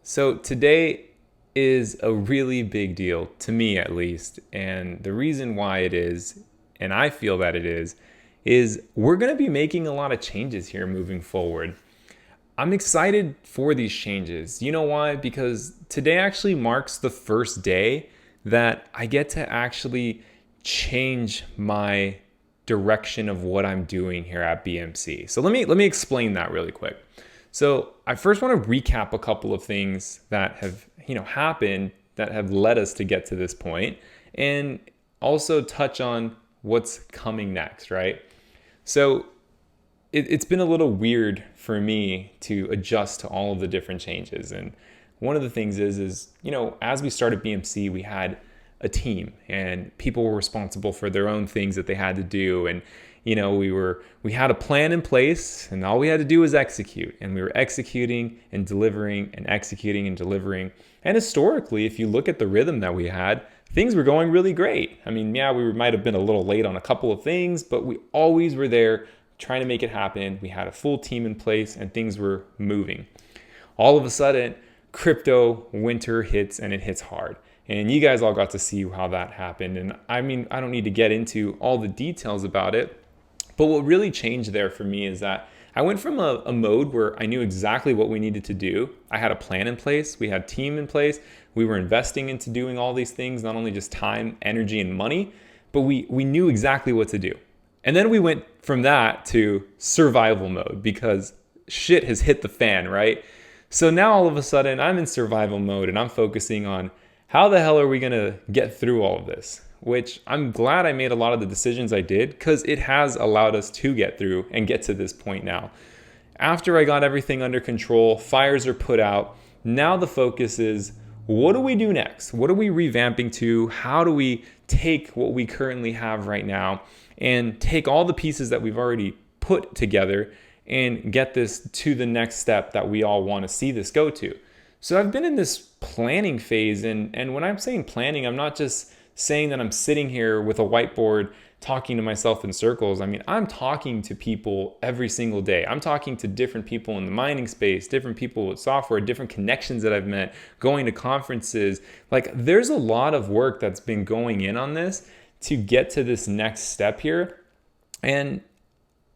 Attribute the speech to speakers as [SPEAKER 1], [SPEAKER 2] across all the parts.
[SPEAKER 1] So today is a really big deal, to me at least. And the reason why it is, and I feel that it is we're going to be making a lot of changes here moving forward. I'm excited for these changes. You know why? Because today actually marks the first day that I get to actually change my direction of what I'm doing here at BMC. So let me explain that really quick. So I first want to recap a couple of things that have happened that have led us to get to this point, and also touch on what's coming next, right? So it's been a little weird for me to adjust to all of the different changes. And one of the things is as we started BMC, we had a team and people were responsible for their own things that they had to do. And, we had a plan in place and all we had to do was execute. And we were executing and delivering and executing and delivering. And historically, if you look at the rhythm that we had, things were going really great. I mean, yeah, we might have been a little late on a couple of things, but we always were there trying to make it happen. We had a full team in place and things were moving. All of a sudden, crypto winter hits and it hits hard. And you guys all got to see how that happened. And I mean, I don't need to get into all the details about it, but what really changed there for me is that I went from a mode where I knew exactly what we needed to do. I had a plan in place. We had team in place. We were investing into doing all these things, not only just time, energy, and money, but we knew exactly what to do. And then we went from that to survival mode because shit has hit the fan, right? So now all of a sudden I'm in survival mode and I'm focusing on how the hell are we going to get through all of this? Which I'm glad I made a lot of the decisions I did because it has allowed us to get through and get to this point now. After I got everything under control, fires are put out. Now the focus is, what do we do next? What are we revamping to? How do we take what we currently have right now and take all the pieces that we've already put together and get this to the next step that we all want to see this go to? So I've been in this planning phase, and when I'm saying planning, I'm not just saying that I'm sitting here with a whiteboard talking to myself in circles. I mean, I'm talking to people every single day. I'm talking to different people in the mining space, different people with software, different connections that I've met, going to conferences. Like, there's a lot of work that's been going in on this to get to this next step here. And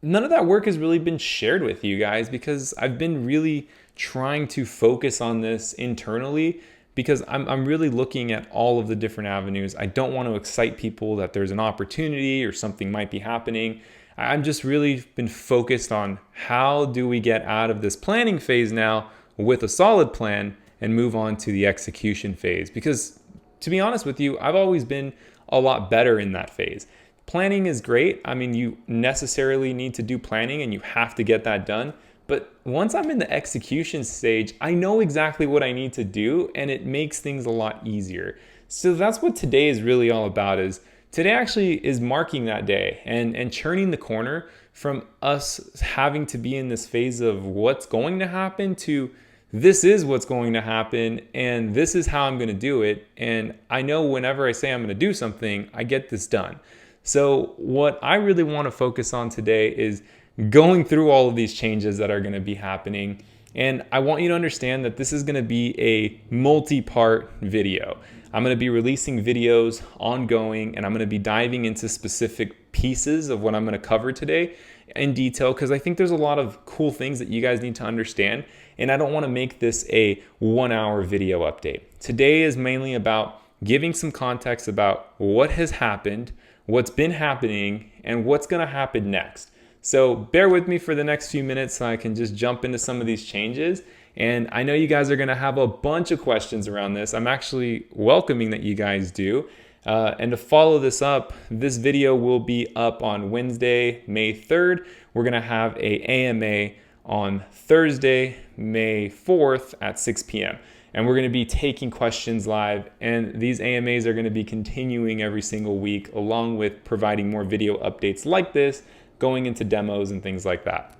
[SPEAKER 1] none of that work has really been shared with you guys because I've been really trying to focus on this internally because I'm really looking at all of the different avenues. I don't want to excite people that there's an opportunity or something might be happening. I'm just really been focused on how do we get out of this planning phase now with a solid plan and move on to the execution phase. Because to be honest with you, I've always been a lot better in that phase. Planning is great. I mean, you necessarily need to do planning and you have to get that done. But once I'm in the execution stage, I know exactly what I need to do and it makes things a lot easier. So that's what today is really all about. Is today actually is marking that day and churning the corner from us having to be in this phase of what's going to happen to this is what's going to happen and this is how I'm going to do it. And I know whenever I say I'm going to do something, I get this done. So what I really want to focus on today is going through all of these changes that are going to be happening. And I want you to understand that this is going to be a multi-part video. I'm going to be releasing videos ongoing, and I'm going to be diving into specific pieces of what I'm going to cover today in detail because I think there's a lot of cool things that you guys need to understand. And I don't want to make this a 1-hour video update. Today is mainly about giving some context about what has happened, what's been happening, and what's going to happen next. So bear with me for the next few minutes so I can just jump into some of these changes. And I know you guys are going to have a bunch of questions around this. I'm actually welcoming that you guys do. And to follow this up, this video will be up on Wednesday, May 3rd. We're going to have a AMA on Thursday, May 4th at 6 p.m. And we're going to be taking questions live. And these AMAs are going to be continuing every single week, along with providing more video updates like this, going into demos and things like that.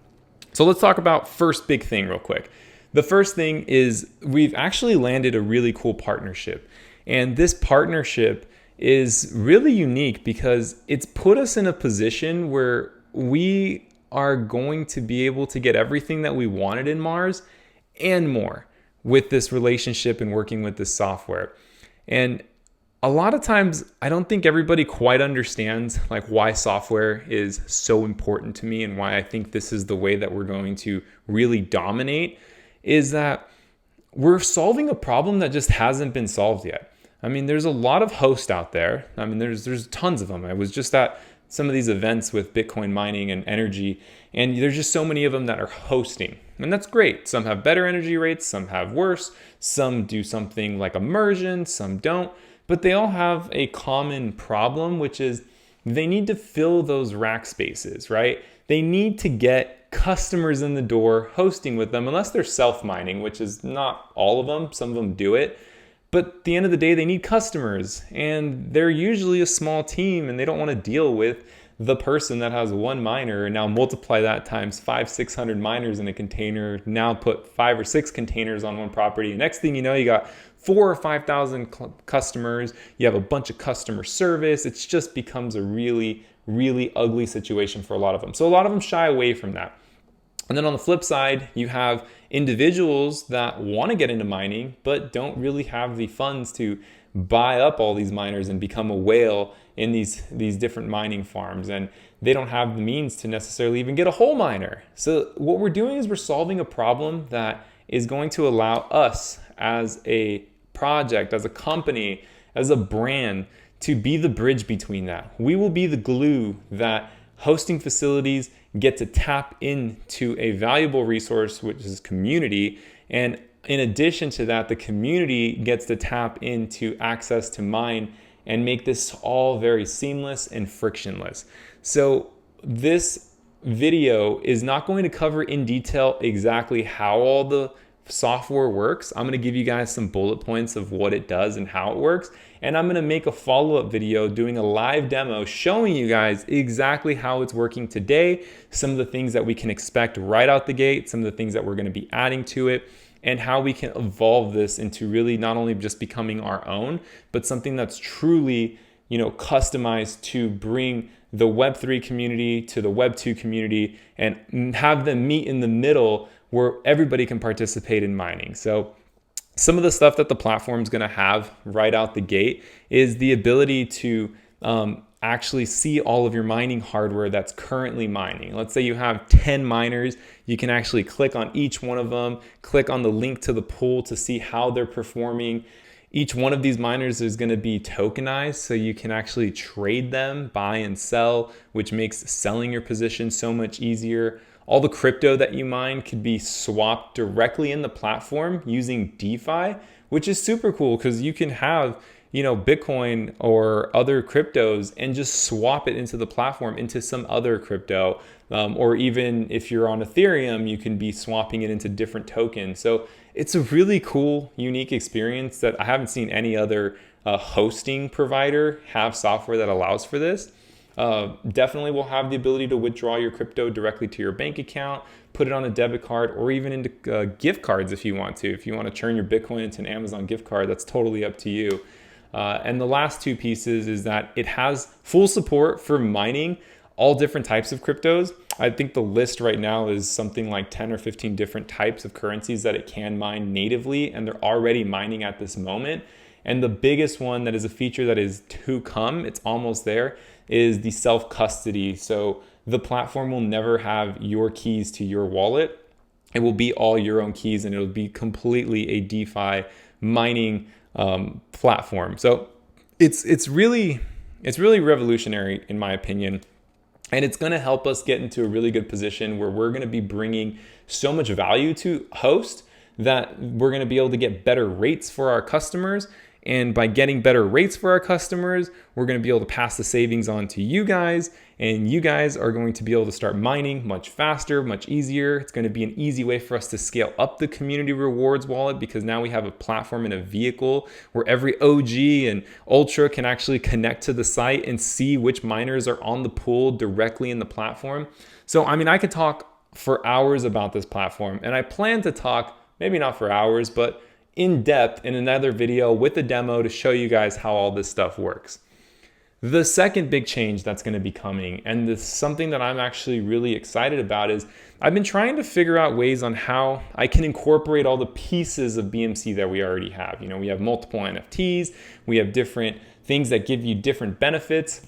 [SPEAKER 1] So let's talk about first big thing real quick. The first thing is we've actually landed a really cool partnership. And this partnership is really unique because it's put us in a position where we are going to be able to get everything that we wanted in Mars and more. with this relationship and working with this software. And a lot of times I don't think everybody quite understands like why software is so important to me and why I think this is the way that we're going to really dominate, is that we're solving a problem that just hasn't been solved yet. I mean, there's a lot of hosts out there. I mean, there's tons of them. I was just at some of these events with Bitcoin mining and energy, and there's just so many of them that are hosting. And that's great. Some have better energy rates, some have worse, some do something like immersion, some don't. But they all have a common problem, which is they need to fill those rack spaces, right? They need to get customers in the door hosting with them, unless they're self-mining, which is not all of them. Some of them do it. But at the end of the day, they need customers, and they're usually a small team, and they don't want to deal with the person that has one miner and now multiply that times 500-600 miners in a container, now put 5 or 6 containers on one property. Next thing you know, you got 4,000 or 5,000 customers. You have a bunch of customer service. It just becomes a really, really ugly situation for a lot of them. So a lot of them shy away from that. And then on the flip side, you have individuals that want to get into mining, but don't really have the funds to buy up all these miners and become a whale in these different mining farms. And they don't have the means to necessarily even get a whole miner. So what we're doing is we're solving a problem that is going to allow us as a project, as a company, as a brand, to be the bridge between that. We will be the glue that hosting facilities get to tap into a valuable resource, which is community. And in addition to that, the community gets to tap into access to mine and make this all very seamless and frictionless. So this video is not going to cover in detail exactly how all the software works. I'm going to give you guys some bullet points of what it does and how it works. And I'm going to make a follow-up video doing a live demo showing you guys exactly how it's working today, some of the things that we can expect right out the gate, some of the things that we're going to be adding to it, and how we can evolve this into really not only just becoming our own, but something that's truly, customized to bring the Web3 community to the Web2 community and have them meet in the middle where everybody can participate in mining. So some of the stuff that the platform is going to have right out the gate is the ability to actually see all of your mining hardware that's currently mining. Let's say you have 10 miners. You can actually click on each one of them, click on the link to the pool to see how they're performing. Each one of these miners is going to be tokenized, so you can actually trade them, buy and sell, which makes selling your position so much easier. All the crypto that you mine could be swapped directly in the platform using DeFi, which is super cool because you can have, Bitcoin or other cryptos and just swap it into the platform into some other crypto. Or even if you're on Ethereum, you can be swapping it into different tokens. So it's a really cool, unique experience that I haven't seen any other hosting provider have software that allows for this. Definitely will have the ability to withdraw your crypto directly to your bank account, put it on a debit card, or even into gift cards if you want to. If you want to turn your Bitcoin into an Amazon gift card, that's totally up to you. And the last two pieces is that it has full support for mining all different types of cryptos. I think the list right now is something like 10 or 15 different types of currencies that it can mine natively, and they're already mining at this moment. And the biggest one that is a feature that is to come, it's almost there, is the self-custody. So the platform will never have your keys to your wallet. It will be all your own keys, and it'll be completely a DeFi mining platform. So it's really revolutionary in my opinion. And it's going to help us get into a really good position where we're going to be bringing so much value to host that we're going to be able to get better rates for our customers. And by getting better rates for our customers, we're going to be able to pass the savings on to you guys. And you guys are going to be able to start mining much faster, much easier. It's going to be an easy way for us to scale up the community rewards wallet because now we have a platform and a vehicle where every OG and Ultra can actually connect to the site and see which miners are on the pool directly in the platform. So, I could talk for hours about this platform, and I plan to talk, maybe not for hours, but in depth in another video with a demo to show you guys how all this stuff works. The second big change that's going to be coming, and this something that I'm actually really excited about, is I've been trying to figure out ways on how I can incorporate all the pieces of BMC that we already have. We have multiple NFTs, we have different things that give you different benefits.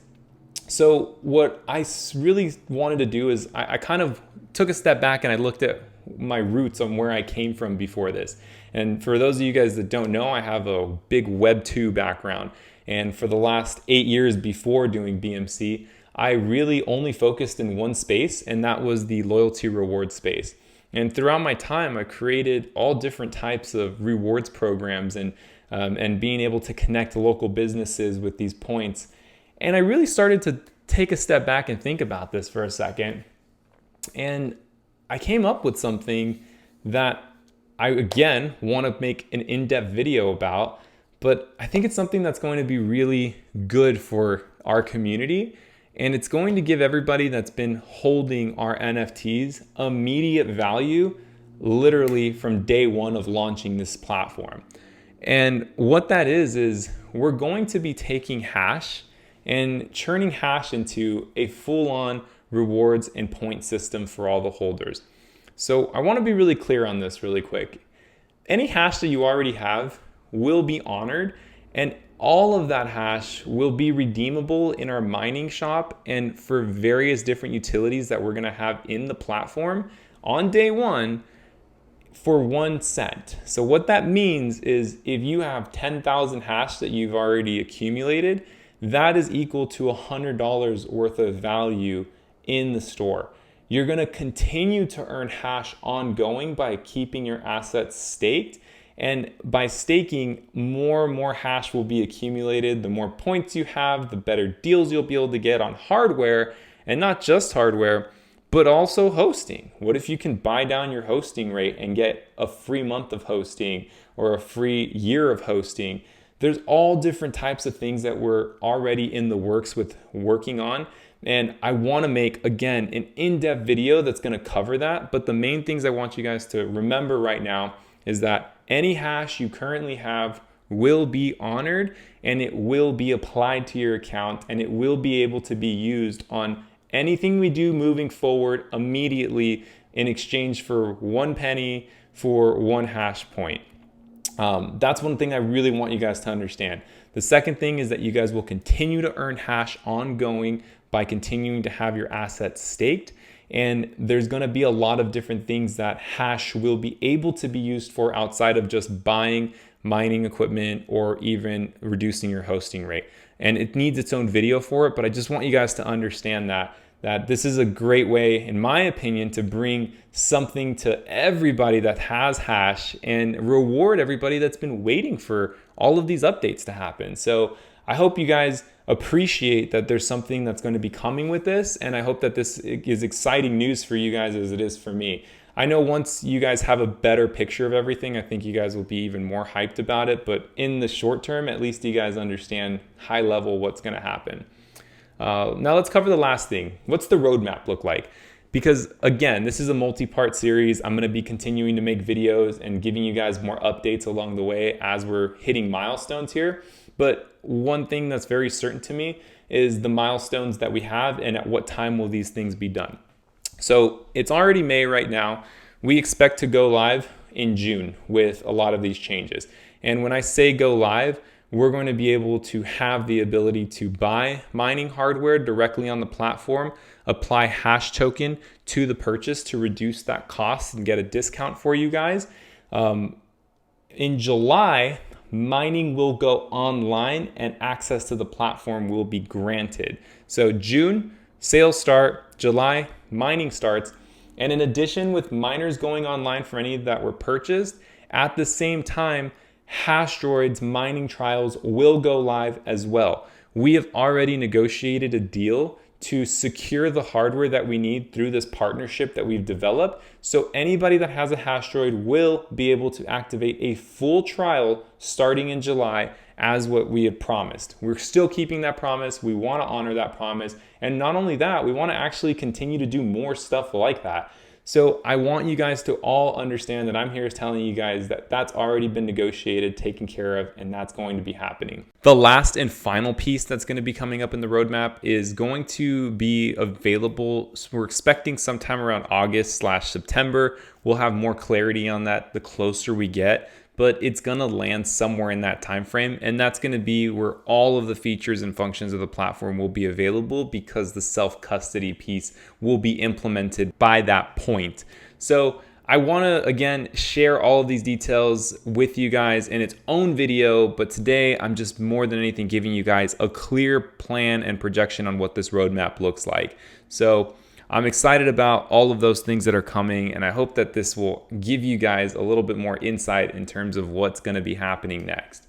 [SPEAKER 1] So what I really wanted to do is I kind of took a step back and I looked at my roots on where I came from before this. And for those of you guys that don't know, I have a big Web 2 background. And for the last 8 years before doing BMC, I really only focused in one space, and that was the loyalty reward space. And throughout my time, I created all different types of rewards programs and being able to connect local businesses with these points. And I really started to take a step back and think about this for a second. And I came up with something that I, again, want to make an in-depth video about, but I think it's something that's going to be really good for our community. And it's going to give everybody that's been holding our NFTs immediate value, literally from day one of launching this platform. And what that is we're going to be taking hash and churning hash into a full-on rewards and point system for all the holders. So I want to be really clear on this really quick. Any hash that you already have will be honored, and all of that hash will be redeemable in our mining shop and for various different utilities that we're going to have in the platform on day one for 1 cent. So what that means is if you have 10,000 hash that you've already accumulated, that is equal to $100 worth of value in the store. You're going to continue to earn hash ongoing by keeping your assets staked. And by staking, more and more hash will be accumulated. The more points you have, the better deals you'll be able to get on hardware, and not just hardware, but also hosting. What if you can buy down your hosting rate and get a free month of hosting or a free year of hosting? There's all different types of things that we're already in the works with working on. And I want to make, again, an in-depth video that's going to cover that. But the main things I want you guys to remember right now is that any hash you currently have will be honored, and it will be applied to your account, and it will be able to be used on anything we do moving forward immediately in exchange for 1 penny for 1 hash point. That's one thing I really want you guys to understand. The second thing is that you guys will continue to earn hash ongoing by continuing to have your assets staked. And there's going to be a lot of different things that hash will be able to be used for outside of just buying mining equipment or even reducing your hosting rate. And it needs its own video for it, but I just want you guys to understand that this is a great way, in my opinion, to bring something to everybody that has hash and reward everybody that's been waiting for all of these updates to happen. So I hope you guys appreciate that there's something that's going to be coming with this, and I hope that this is exciting news for you guys as it is for me. I know once you guys have a better picture of everything, I think you guys will be even more hyped about it, but in the short term, at least you guys understand high level what's going to happen. Now let's cover the last thing. What's the roadmap look like? Because again, this is a multi-part series. I'm going to be continuing to make videos and giving you guys more updates along the way as we're hitting milestones here. But one thing that's very certain to me is the milestones that we have and at what time will these things be done. So it's already May right now. We expect to go live in June with a lot of these changes. And when I say go live, we're going to be able to have the ability to buy mining hardware directly on the platform, apply hash token to the purchase to reduce that cost and get a discount for you guys. In July, mining will go online and access to the platform will be granted. So June, sales start. July, mining starts. And in addition, with miners going online for any that were purchased, at the same time, Hashdroid's mining trials will go live as well. We have already negotiated a deal to secure the hardware that we need through this partnership that we've developed. So anybody that has a Hashdroid will be able to activate a full trial starting in July as what we had promised. We're still keeping that promise. We want to honor that promise. And not only that, we want to actually continue to do more stuff like that. So I want you guys to all understand that I'm here telling you guys that that's already been negotiated, taken care of, and that's going to be happening. The last and final piece that's going to be coming up in the roadmap is going to be available. So we're expecting sometime around August/September. We'll have more clarity on that the closer we get, but it's going to land somewhere in that time frame, and that's going to be where all of the features and functions of the platform will be available, because the self-custody piece will be implemented by that point. So I want to again share all of these details with you guys in its own video, but today I'm just more than anything giving you guys a clear plan and projection on what this roadmap looks like. So I'm excited about all of those things that are coming, and I hope that this will give you guys a little bit more insight in terms of what's going to be happening next.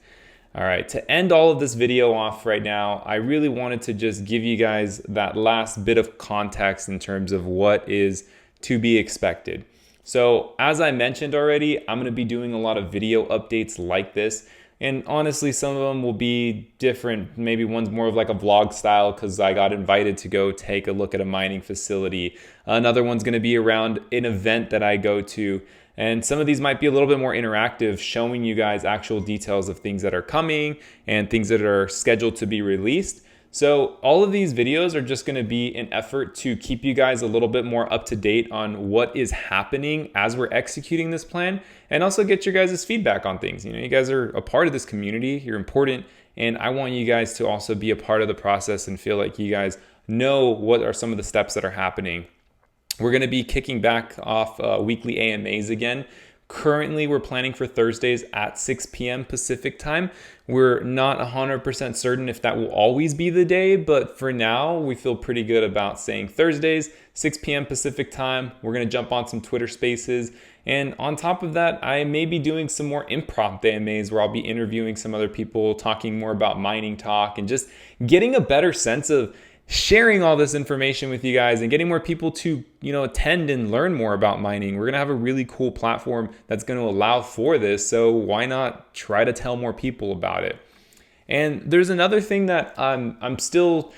[SPEAKER 1] All right, to end all of this video off right now, I really wanted to just give you guys that last bit of context in terms of what is to be expected. So as I mentioned already, I'm going to be doing a lot of video updates like this. And honestly, some of them will be different. Maybe one's more of like a vlog style because I got invited to go take a look at a mining facility. Another one's going to be around an event that I go to. And some of these might be a little bit more interactive, showing you guys actual details of things that are coming and things that are scheduled to be released. So all of these videos are just going to be an effort to keep you guys a little bit more up to date on what is happening as we're executing this plan, and also get your guys' feedback on things. You know, you guys are a part of this community, you're important, and I want you guys to also be a part of the process and feel like you guys know what are some of the steps that are happening. We're going to be kicking back off weekly AMAs again. Currently, we're planning for Thursdays at 6 p.m. Pacific time. We're not 100% certain if that will always be the day, but for now, we feel pretty good about saying Thursdays, 6 p.m. Pacific time. We're going to jump on some Twitter Spaces. And on top of that, I may be doing some more impromptu AMAs where I'll be interviewing some other people, talking more about mining talk, and just getting a better sense of sharing all this information with you guys and getting more people to, attend and learn more about mining. We're going to have a really cool platform that's going to allow for this. So why not try to tell more people about it? And there's another thing that I'm still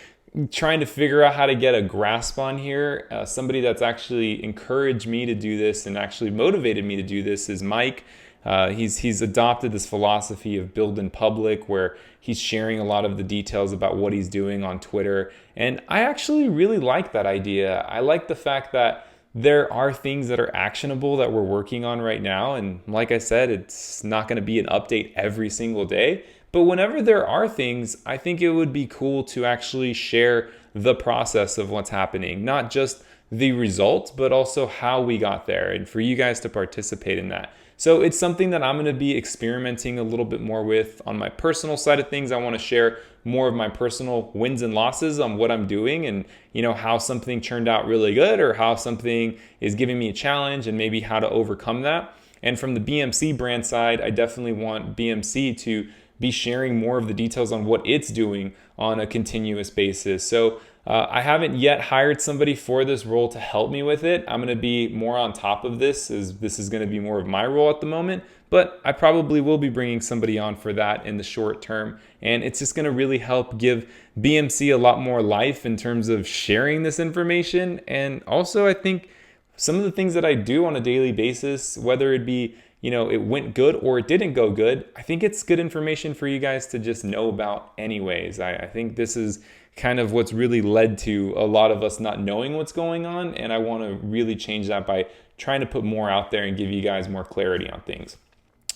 [SPEAKER 1] trying to figure out how to get a grasp on here. Somebody that's actually encouraged me to do this and actually motivated me to do this is Mike. He's adopted this philosophy of build in public, where he's sharing a lot of the details about what he's doing on Twitter. And I actually really like that idea. I like the fact that there are things that are actionable that we're working on right now. And like I said, it's not going to be an update every single day. But whenever there are things, I think it would be cool to actually share the process of what's happening, not just the results, but also how we got there, and for you guys to participate in that. So it's something that I'm going to be experimenting a little bit more with on my personal side of things. I want to share more of my personal wins and losses on what I'm doing, and how something turned out really good or how something is giving me a challenge and maybe how to overcome that. And from the BMC brand side, I definitely want BMC to be sharing more of the details on what it's doing on a continuous basis. So I haven't yet hired somebody for this role to help me with it. I'm going to be more on top of this, as this is going to be more of my role at the moment, but I probably will be bringing somebody on for that in the short term. And it's just going to really help give BMC a lot more life in terms of sharing this information. And also, I think some of the things that I do on a daily basis, whether it be it went good or it didn't go good, I think it's good information for you guys to just know about anyways. I think this is kind of what's really led to a lot of us not knowing what's going on, and I want to really change that by trying to put more out there and give you guys more clarity on things.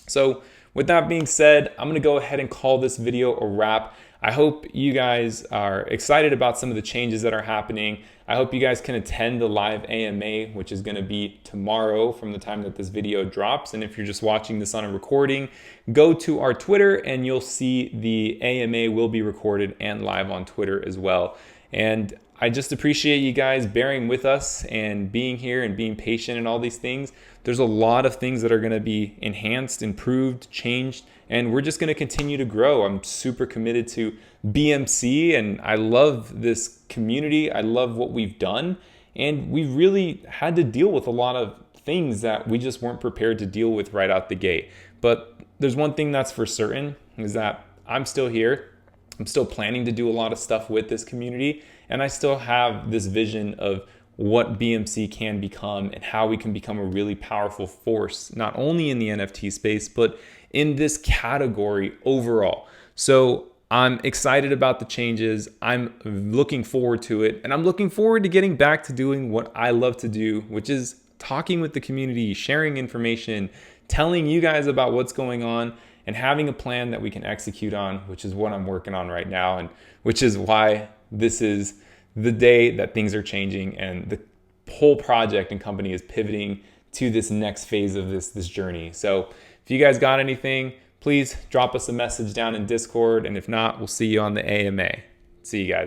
[SPEAKER 1] So with that being said, I'm going to go ahead and call this video a wrap. I hope you guys are excited about some of the changes that are happening. I hope you guys can attend the live AMA, which is going to be tomorrow from the time that this video drops. And if you're just watching this on a recording, go to our Twitter and you'll see the AMA will be recorded and live on Twitter as well. And I just appreciate you guys bearing with us and being here and being patient and all these things. There's a lot of things that are going to be enhanced, improved, changed, and we're just going to continue to grow. I'm super committed to BMC, and I love this community. I love what we've done, and we've really had to deal with a lot of things that we just weren't prepared to deal with right out the gate. But there's one thing that's for certain, is that I'm still here. I'm still planning to do a lot of stuff with this community, and I still have this vision of what BMC can become and how we can become a really powerful force, not only in the NFT space, but in this category overall. So I'm excited about the changes. I'm looking forward to it. And I'm looking forward to getting back to doing what I love to do, which is talking with the community, sharing information, telling you guys about what's going on, and having a plan that we can execute on, which is what I'm working on right now, and which is why this is the day that things are changing and the whole project and company is pivoting to this next phase of this journey. So if you guys got anything, please drop us a message down in Discord, and if not, we'll see you on the AMA. See you guys.